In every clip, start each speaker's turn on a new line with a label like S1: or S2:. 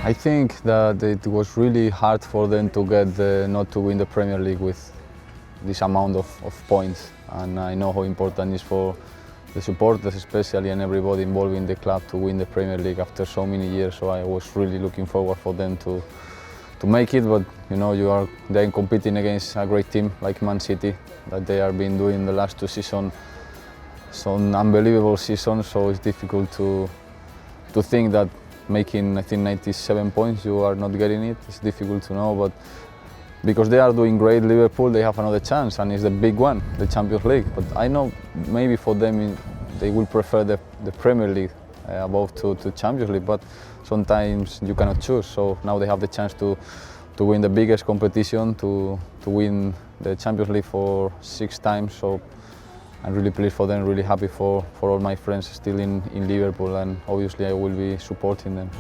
S1: I think that it was really hard for them to get not to win the Premier League with this amount of points, and I know how important it is for the supporters especially and everybody involved in the club to win the Premier League after so many years. So I was really looking forward for them to make it, but you know they're competing against a great team like Man City that they have been doing the last two seasons, some unbelievable seasons. So it's difficult to think that making, I think, 97 points you are not getting it. It's difficult to know, but because they are doing great, Liverpool, they have another chance, and it's the big one, the Champions League. But I know maybe for them they will prefer the Premier League above to Champions League, but sometimes you cannot choose. So now they have the chance to win the biggest competition, to win the Champions League for 6 times. So I'm really pleased for them, really happy for all my friends still in Liverpool, and obviously I will be supporting them.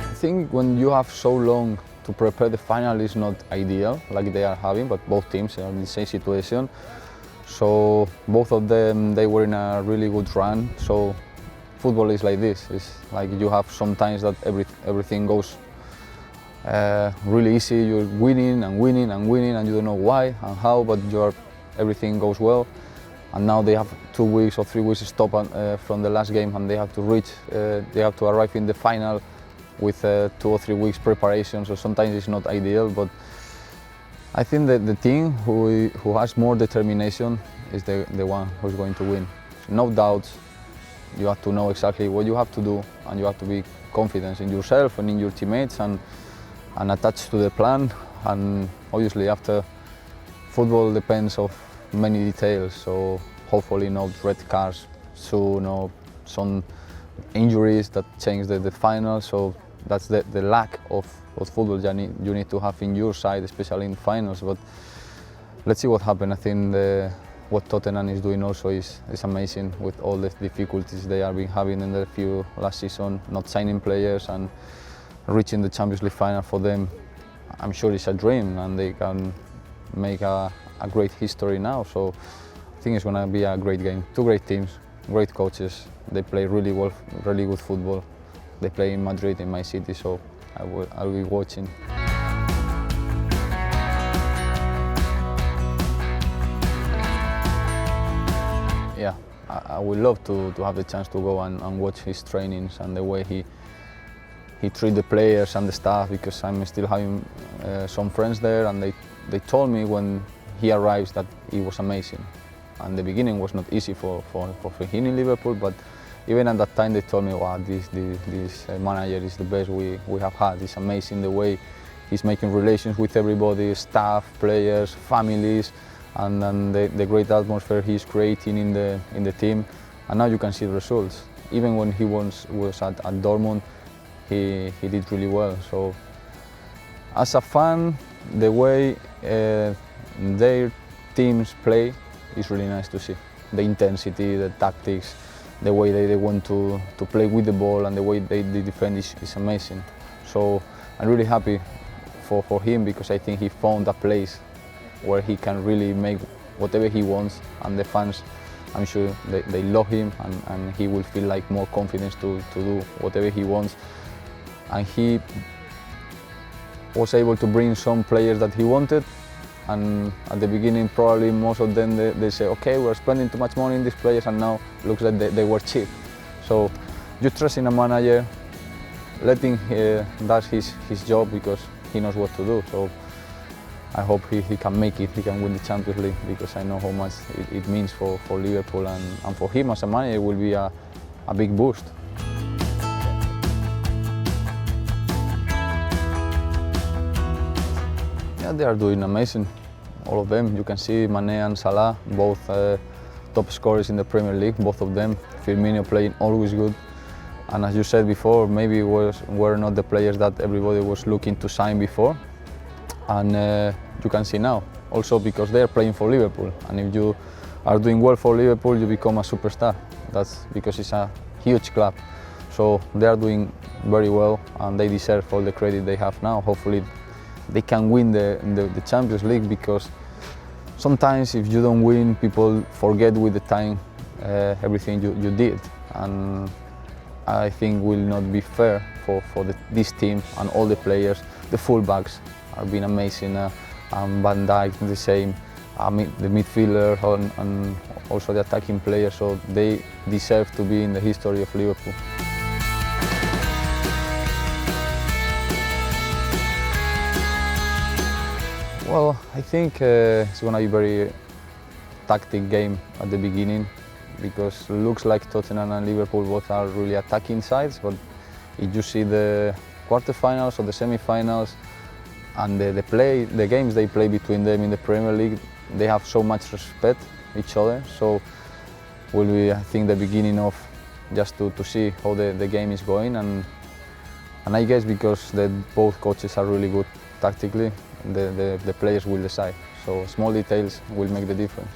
S1: I think when you have so long to prepare the final is not ideal, like they are having, but both teams are in the same situation. So both of them, they were in a really good run. So football is like this. It's like you have sometimes that everything goes really easy. You're winning and winning and winning, and you don't know why and how, but everything goes well. And now they have 2 weeks or 3 weeks to stop from the last game, and they have to arrive in the final with 2 or 3 weeks preparation. So sometimes it's not ideal, but I think that the team who has more determination is the one who's going to win. No doubts. You have to know exactly what you have to do, and you have to be confident in yourself and in your teammates, and attached to the plan. And obviously after football depends of many details, so hopefully no red cards soon or some injuries that change the final. So that's the lack of football you need to have in your side, especially in finals. But let's see what happens. I think what Tottenham is doing also is amazing, with all the difficulties they have been having in the last season, not signing players and reaching the Champions League final. For them, I'm sure it's a dream, and they can make a great history now. So I think it's going to be a great game. 2 great teams, great coaches. They play really well, really good football. They play in Madrid, in my city, so I'll be watching. Yeah, I would love to have the chance to go and watch his trainings and the way he treats the players and the staff, because I'm still having some friends there, and they told me when he arrives that it was amazing. And the beginning was not easy for him in Liverpool, but even at that time they told me, wow, this manager is the best we have had. It's amazing the way he's making relations with everybody, staff, players, families, and the great atmosphere he's creating in the team. And now you can see the results. Even when he was at Dortmund, he did really well. So as a fan, the way their teams play is really nice to see. The intensity, the tactics, the way they want to play with the ball, and the way they defend is amazing. So I'm really happy for him, because I think he found a place where he can really make whatever he wants, and the fans, I'm sure they love him, and he will feel like more confidence to do whatever he wants. And he was able to bring some players that he wanted, and at the beginning probably most of them they say, okay, we're spending too much money in these players, and now looks like they were cheap. So you trust in a manager, letting him does his job, because he knows what to do. So I hope he can make it, he can win the Champions League, because I know how much it means for Liverpool, and for him as a manager it will be a big boost. Yeah, they are doing amazing, all of them. You can see Mane and Salah, both top scorers in the Premier League, both of them. Firmino playing always good. And as you said before, maybe were not the players that everybody was looking to sign before. And you can see now, also because they are playing for Liverpool. And if you are doing well for Liverpool, you become a superstar. That's because it's a huge club. So they are doing very well, and they deserve all the credit they have now. Hopefully they can win the Champions League, because sometimes if you don't win, people forget with the time everything you did, and I think will not be fair for this team and all the players. The fullbacks have been amazing, and Van Dijk the same, the midfielder and also the attacking players, so they deserve to be in the history of Liverpool. Well, I think it's going to be a very tactic game at the beginning, because it looks like Tottenham and Liverpool both are really attacking sides, but if you see the quarterfinals or the semi-finals and the games they play between them in the Premier League, they have so much respect each other, so will be, I think, the beginning of just to see how the game is going, and I guess because both coaches are really good tactically, the players will decide. So small details will make the difference.